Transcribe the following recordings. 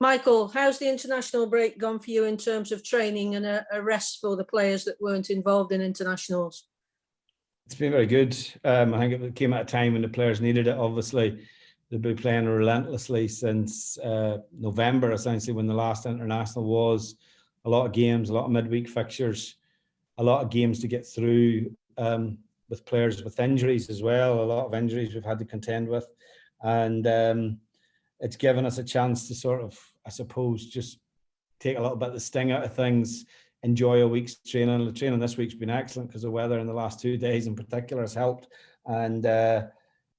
Michael, how's the international break gone for you in terms of training and a rest for the players that weren't involved in internationals? It's been very good. I think it came at a time when the players needed it. Obviously, they've been playing relentlessly since November, essentially, when the last international was. A lot of games, a lot of midweek fixtures, a lot of games to get through with players with injuries as well. A lot of injuries we've had to contend with. And it's given us a chance to sort of, I suppose, just take a little bit of the sting out of things, enjoy a week's training. The training this week's been excellent because the weather in the last 2 days in particular has helped. And,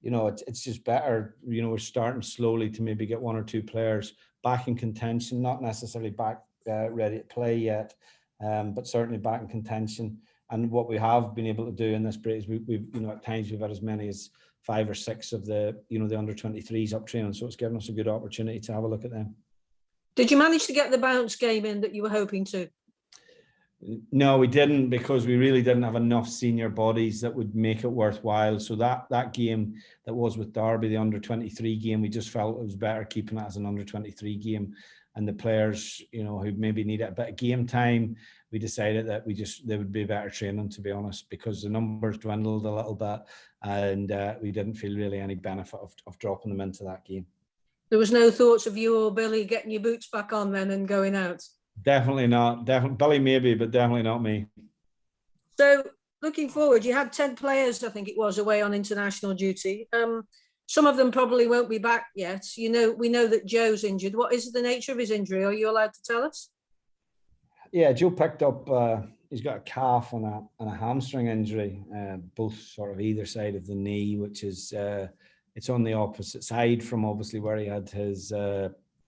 it's just better. We're starting slowly to maybe get one or two players back in contention, not necessarily back ready to play yet, but certainly back in contention. And what we have been able to do in this break is we've at times we've had as many as 5 or 6 of the under 23s up training. So it's given us a good opportunity to have a look at them. Did you manage to get the bounce game in that you were hoping to? No, we didn't, because we really didn't have enough senior bodies that would make it worthwhile. So that game that was with Derby, the under 23 game, we just felt it was better keeping it as an under 23 game. And the players, who maybe needed a bit of game time, we decided that they would be better training, to be honest, because the numbers dwindled a little bit, and we didn't feel really any benefit of dropping them into that game. There was no thoughts of you or Billy getting your boots back on then and going out? Definitely not. Billy maybe, but definitely not me. So looking forward, you had 10 players, I think it was, away on international duty. Some of them probably won't be back yet. We know that Joe's injured. What is the nature of his injury? Are you allowed to tell us? Yeah, Joe picked up, he's got a calf and a hamstring injury, both sort of either side of the knee, which is, it's on the opposite side from obviously where he had his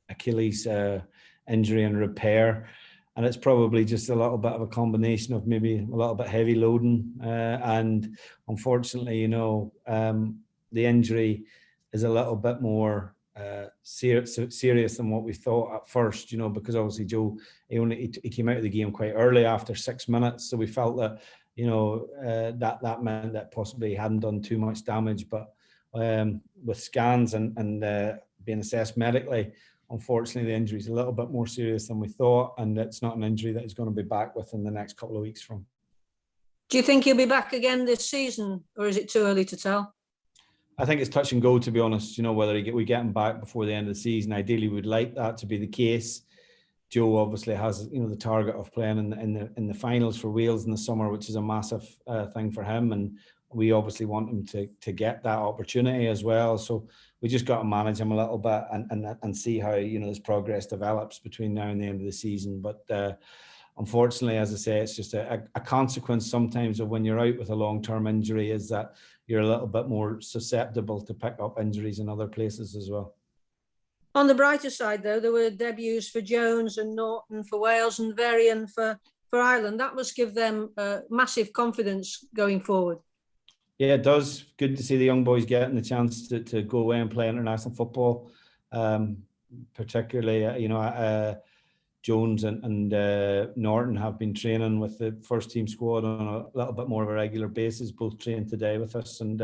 Achilles injury and repair. And it's probably just a little bit of a combination of maybe a little bit heavy loading. And unfortunately, the injury is a little bit more serious than what we thought at first, because obviously Joe, he came out of the game quite early after 6 minutes. So we felt that, that meant that possibly he hadn't done too much damage. But with scans and being assessed medically, unfortunately, the injury is a little bit more serious than we thought, and it's not an injury that he's going to be back within the next couple of weeks from. Do you think he'll be back again this season, or is it too early to tell? I think it's touch and go, to be honest. Whether we get him back before the end of the season. Ideally, we'd like that to be the case. Joe obviously has, the target of playing in the finals for Wales in the summer, which is a massive thing for him, and we obviously want him to get that opportunity as well. So we just got to manage him a little bit and see how this progress develops between now and the end of the season. But unfortunately, as I say, it's just a consequence sometimes of when you're out with a long-term injury, is that you're a little bit more susceptible to pick up injuries in other places as well. On the brighter side, though, there were debuts for Jones and Norton for Wales and Varian for Ireland. That must give them massive confidence going forward. Yeah, it does. Good to see the young boys getting the chance to go away and play international football. Particularly, Jones and Norton have been training with the first team squad on a little bit more of a regular basis. Both trained today with us, and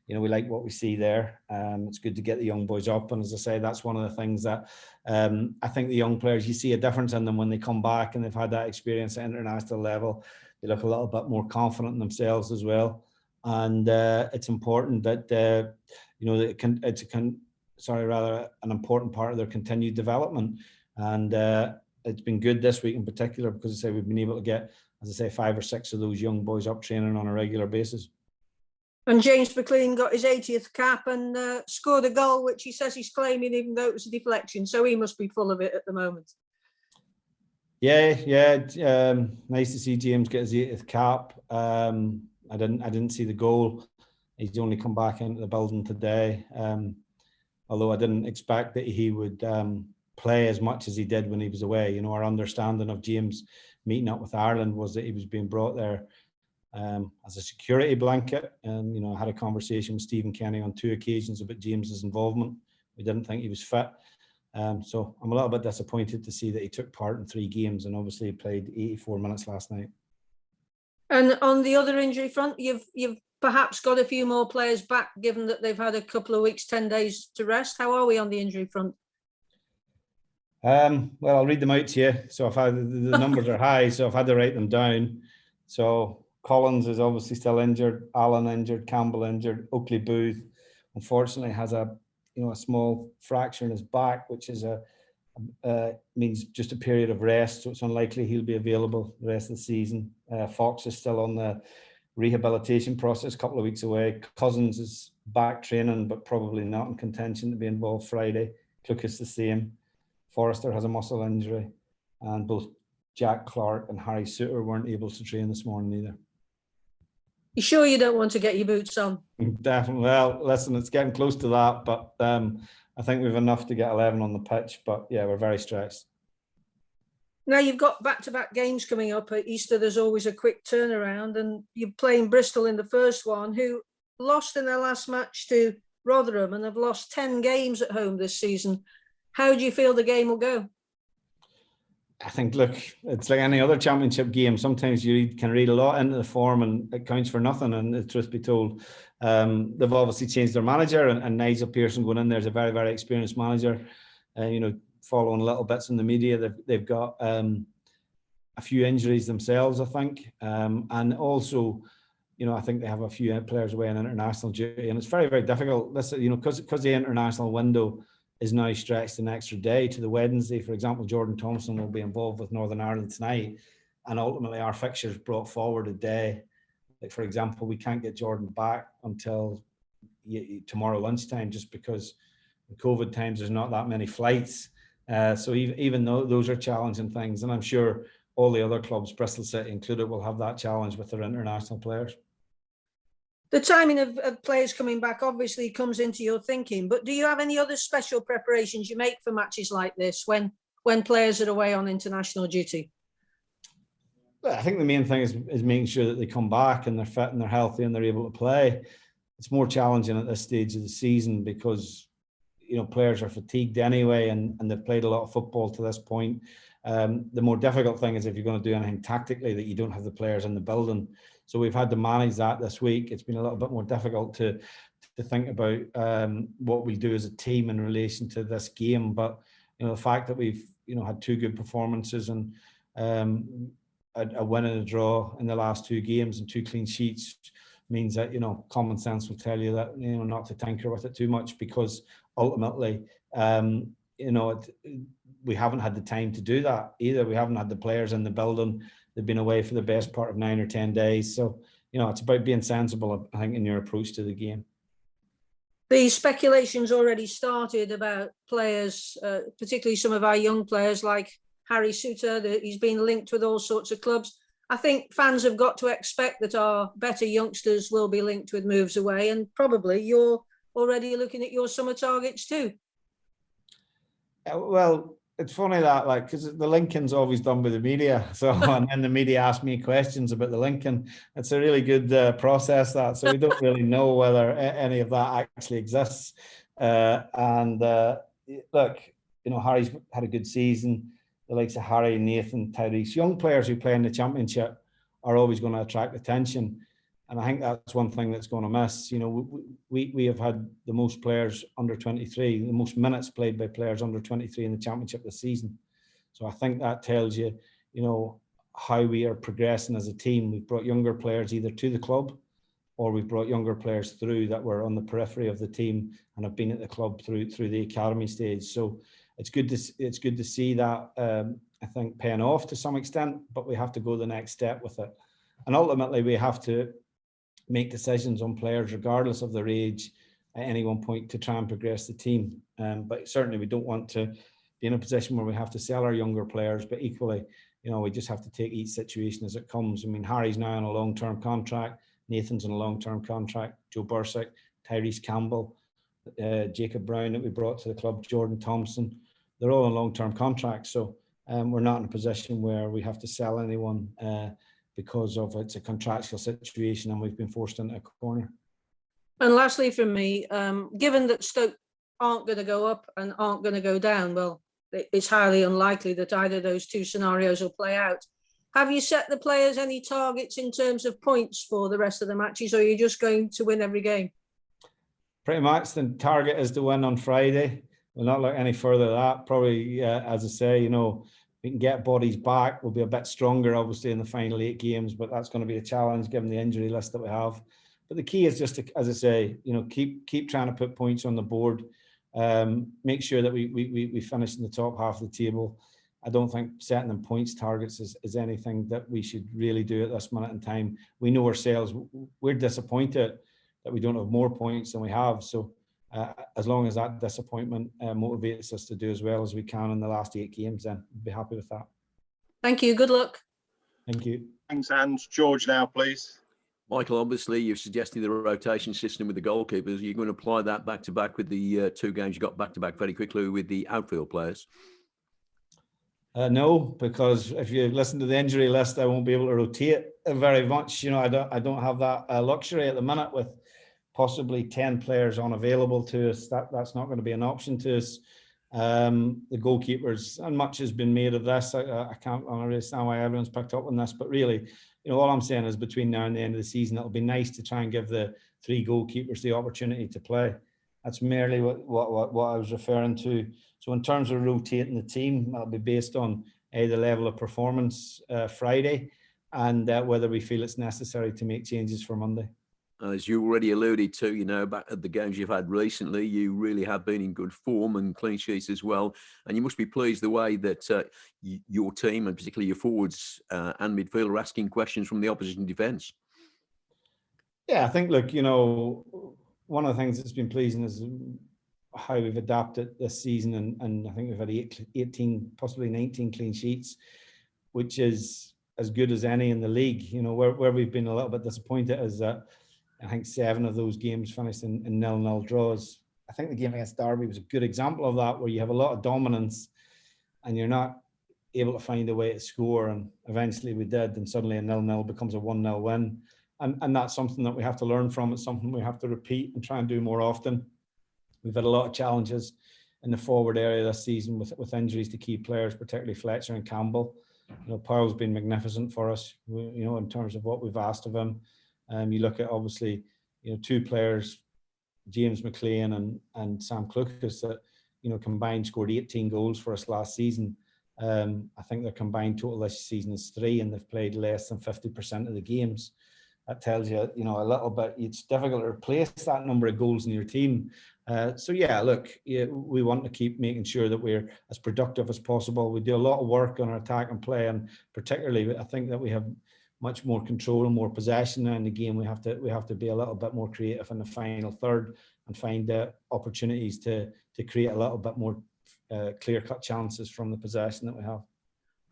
we like what we see there. It's good to get the young boys up, and as I say, that's one of the things that I think the young players, you see a difference in them when they come back and they've had that experience at international level. They look a little bit more confident in themselves as well. And it's important that an important part of their continued development. And it's been good this week in particular because, as I say, we've been able to get, as I say, 5 or 6 of those young boys up training on a regular basis. And James McClean got his 80th cap and scored a goal, which he says he's claiming, even though it was a deflection. So he must be full of it at the moment. Yeah. Nice to see James get his 80th cap. I didn't see the goal. He's only come back into the building today. Although I didn't expect that he would play as much as he did when he was away. Our understanding of James meeting up with Ireland was that he was being brought there as a security blanket. And, I had a conversation with Stephen Kenny on 2 occasions about James's involvement. We didn't think he was fit. So I'm a little bit disappointed to see that he took part in 3 games and obviously played 84 minutes last night. And on the other injury front, you've perhaps got a few more players back, given that they've had a couple of weeks, 10 days to rest. How are we on the injury front? Well, I'll read them out to you. So the numbers are high, so I've had to write them down. So Collins is obviously still injured, Allen injured, Campbell injured, Oakley Booth unfortunately has a small fracture in his back, which is means just a period of rest, so it's unlikely he'll be available the rest of the season. Fox is still on the rehabilitation process, a couple of weeks away. Cousins is back training, but probably not in contention to be involved Friday. Cook is the same. Forrester has a muscle injury, and both Jack Clark and Harry Souttar weren't able to train this morning either. You sure you don't want to get your boots on? Definitely. Well, listen, it's getting close to that, but I think we've enough to get 11 on the pitch. But yeah, we're very stressed. Now you've got back-to-back games coming up. At Easter, there's always a quick turnaround, and you're playing Bristol in the first one, who lost in their last match to Rotherham and have lost 10 games at home this season. How do you feel the game will go? I think, look, it's like any other championship game. Sometimes you can read a lot into the form and it counts for nothing. And the truth be told, they've obviously changed their manager, and Nigel Pearson going in there is a very, very experienced manager. Following little bits in the media, they've got a few injuries themselves, I think. And also, I think they have a few players away on international duty. And it's very, very difficult. This, because the international window is now stretched an extra day to the Wednesday. For example, Jordan Thompson will be involved with Northern Ireland tonight, and ultimately our fixtures brought forward a day. Like, for example, we can't get Jordan back until tomorrow lunchtime, just because in COVID times there's not that many flights. So even though those are challenging things, and I'm sure all the other clubs, Bristol City included, will have that challenge with their international players. The timing of players coming back obviously comes into your thinking, but do you have any other special preparations you make for matches like this when players are away on international duty? I think the main thing is making sure that they come back and they're fit and they're healthy and they're able to play. It's more challenging at this stage of the season because players are fatigued anyway, and they've played a lot of football to this point. The more difficult thing is if you're going to do anything tactically that you don't have the players in the building. So we've had to manage that this week. It's been a little bit more difficult to think about what we do as a team in relation to this game. But the fact that we've had two good performances and a win and a draw in the last two games and two clean sheets means that common sense will tell you that not to tinker with it too much, because ultimately we haven't had the time to do that either. We haven't had the players in the building. They've been away for the best part of 9 or 10 days. So, it's about being sensible, I think, in your approach to the game. The speculation's already started about players, particularly some of our young players like Harry Souttar, that he's been linked with all sorts of clubs. I think fans have got to expect that our better youngsters will be linked with moves away, and probably you're already looking at your summer targets too. Well, it's funny that, because the linking's always done by the media. So, and then the media ask me questions about the linking. It's a really good process, that. So we don't really know whether any of that actually exists. Look, Harry's had a good season. The likes of Harry, Nathan, Tyrese, young players who play in the championship are always going to attract attention. And I think that's one thing that's going to miss. We have had the most players under 23, the most minutes played by players under 23 in the championship this season. So I think that tells you, how we are progressing as a team. We've brought younger players either to the club, or we've brought younger players through that were on the periphery of the team and have been at the club through the academy stage. So it's good to see that, I think, paying off to some extent, but we have to go the next step with it. And ultimately we have to make decisions on players regardless of their age at any one point to try and progress the team. But certainly we don't want to be in a position where we have to sell our younger players, but equally, we just have to take each situation as it comes. I mean, Harry's now on a long-term contract, Nathan's on a long-term contract, Joe Bursick, Tyrese Campbell, Jacob Brown that we brought to the club, Jordan Thompson, they're all on long-term contracts. So we're not in a position where we have to sell anyone because of it's a contractual situation and we've been forced into a corner. And lastly from me, given that Stoke aren't going to go up and aren't going to go down, well, it's highly unlikely that either of those two scenarios will play out. Have you set the players any targets in terms of points for the rest of the matches, or are you just going to win every game? Pretty much the target is to win on Friday. we'll not look any further at that. Probably, as I say, you know, we can get bodies back. We'll be a bit stronger, obviously, in the final 8 games, but that's going to be a challenge given the injury list that we have. But the key is just to, as I say, you know, keep trying to put points on the board. Make sure that we finish in the top half of the table. I don't think setting them points targets is anything that we should really do at this minute in time. We know ourselves, we're disappointed that we don't have more points than we have. So as long as that disappointment motivates us to do as well as we can in the last 8 games, then we'll be happy with that. Thank you. Good luck. Thank you. Thanks, Hans. George now, please. Michael, obviously you've suggested the rotation system with the goalkeepers. You're going to apply that back to back with the 2 games you got back to back very quickly with the outfield players? No, because if you listen to the injury list, I won't be able to rotate very much. You know, I don't have that luxury at the minute with possibly 10 players unavailable to us. That's not going to be an option to us. The goalkeepers, and much has been made of this. I can't understand why everyone's picked up on this, but really, you know, all I'm saying is between now and the end of the season, it'll be nice to try and give the 3 goalkeepers the opportunity to play. That's merely what I was referring to. So in terms of rotating the team, that'll be based on the level of performance Friday and whether we feel it's necessary to make changes for Monday. As you already alluded to, you know, back at the games you've had recently, you really have been in good form and clean sheets as well. And you must be pleased the way that your team, and particularly your forwards and midfield, are asking questions from the opposition defence. Yeah, I think, look, you know, one of the things that's been pleasing is how we've adapted this season. And I think we've had 18, possibly 19 clean sheets, which is as good as any in the league. You know, where we've been a little bit disappointed is that I think 7 of those games finished in 0-0 draws. I think the game against Derby was a good example of that, where you have a lot of dominance and you're not able to find a way to score. And eventually we did, and suddenly a 0-0 becomes a 1-0 win. And that's something that we have to learn from. It's something we have to repeat and try and do more often. We've had a lot of challenges in the forward area this season with injuries to key players, particularly Fletcher and Campbell. You know, Powell's been magnificent for us, you know, in terms of what we've asked of him. You look at, obviously, you know, 2 players, James McClean and Sam Clucas, that, you know, combined scored 18 goals for us last season. I think their combined total this season is 3, and they've played less than 50% of the games. That tells you, you know, a little bit, it's difficult to replace that number of goals in your team. So yeah, look, we want to keep making sure that we're as productive as possible. We do a lot of work on our attack and play, and particularly I think that we have much more control and more possession now in the game. We have to be a little bit more creative in the final third and find opportunities to create a little bit more clear-cut chances from the possession that we have.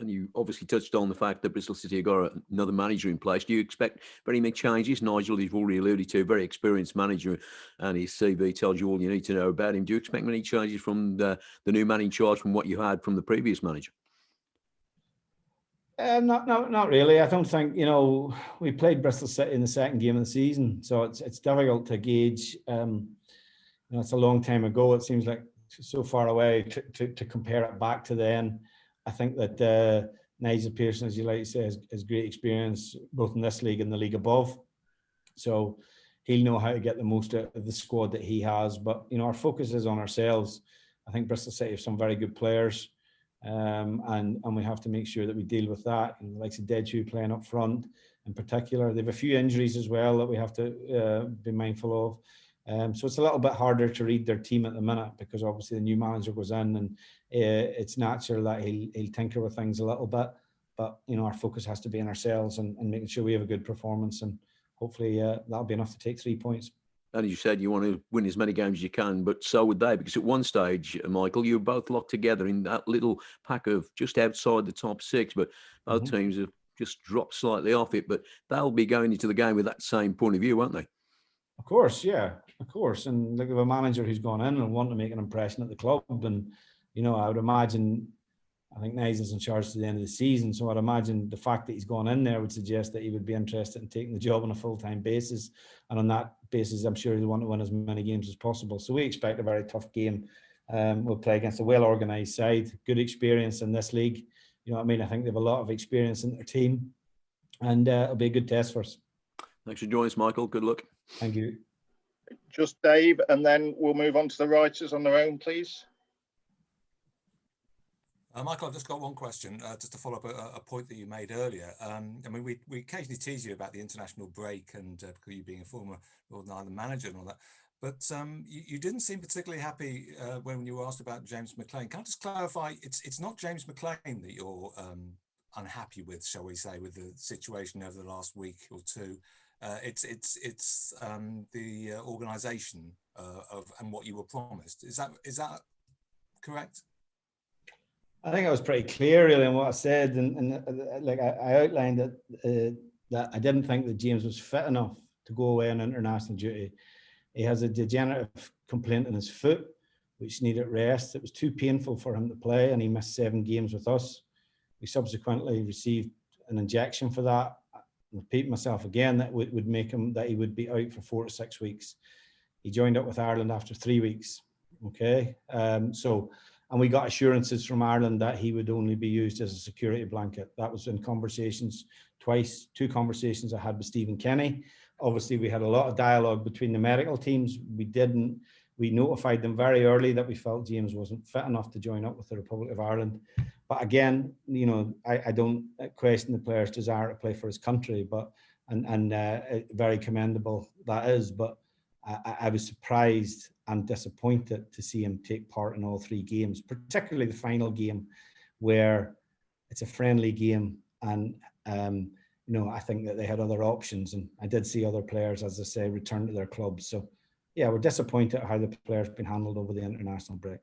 And you obviously touched on the fact that Bristol City have got another manager in place. Do you expect very many changes? Nigel, you've already alluded to, a very experienced manager, and his CV tells you all you need to know about him. Do you expect many changes from the new man in charge from what you had from the previous manager? Not really. I don't think, you know, we played Bristol City in the second game of the season, so it's difficult to gauge. You know, it's a long time ago. It seems like so far away to compare it back to then. I think that Nigel Pearson, as you like to say, has great experience both in this league and the league above. So he'll know how to get the most out of the squad that he has. But, you know, our focus is on ourselves. I think Bristol City have some very good players, and we have to make sure that we deal with that. And the likes of Deju playing up front in particular. They have a few injuries as well that we have to be mindful of. So it's a little bit harder to read their team at the minute, because obviously the new manager goes in, and it's natural that he'll tinker with things a little bit. But, you know, our focus has to be on ourselves and making sure we have a good performance, and hopefully that'll be enough to take 3 points. And as you said, you want to win as many games as you can, but so would they, because at one stage, Michael, you were both locked together in that little pack of just outside the top 6, but both teams have just dropped slightly off it. But they'll be going into the game with that same point of view, won't they? Of course, yeah, of course. And look at a manager who's gone in and want to make an impression at the club. And, you know, I would imagine, I think Nigel's in charge to the end of the season. So I'd imagine the fact that he's gone in there would suggest that he would be interested in taking the job on a full-time basis. And on that basis, I'm sure he'll want to win as many games as possible. So we expect a very tough game. We'll play against a well-organised side, good experience in this league. You know what I mean? I think they have a lot of experience in their team, and it'll be a good test for us. Thanks for joining us, Michael. Good luck. Thank you. Just Dave, and then we'll move on to the writers on their own, please. Michael, I've just got one question, just to follow up a point that you made earlier. I mean, we occasionally tease you about the international break and you being a former Northern Ireland manager and all that, but you didn't seem particularly happy when you were asked about James McClean. Can I just clarify, it's not James McClean that you're unhappy with, shall we say, with the situation over the last week or two? It's the organisation of and what you were promised. Is that correct? I think I was pretty clear really in what I said, and like I outlined that I didn't think that James was fit enough to go away on international duty. He has a degenerative complaint in his foot, which needed rest. It was too painful for him to play, and he missed 7 games with us. We subsequently received an injection for that. I repeat myself again, that would make him that he would be out for 4 to 6 weeks. He joined up with Ireland after 3 weeks. Okay, and we got assurances from Ireland that he would only be used as a security blanket. That was in conversations twice, 2 conversations I had with Stephen Kenny. Obviously, we had a lot of dialogue between the medical teams. We notified them very early that we felt James wasn't fit enough to join up with the Republic of Ireland. But again, you know, I don't question the player's desire to play for his country, but and very commendable that is. But I was surprised and disappointed to see him take part in all 3 games, particularly the final game, where it's a friendly game, and you know, I think that they had other options, and I did see other players, as I say, return to their clubs. So yeah, we're disappointed at how the player's been handled over the international break.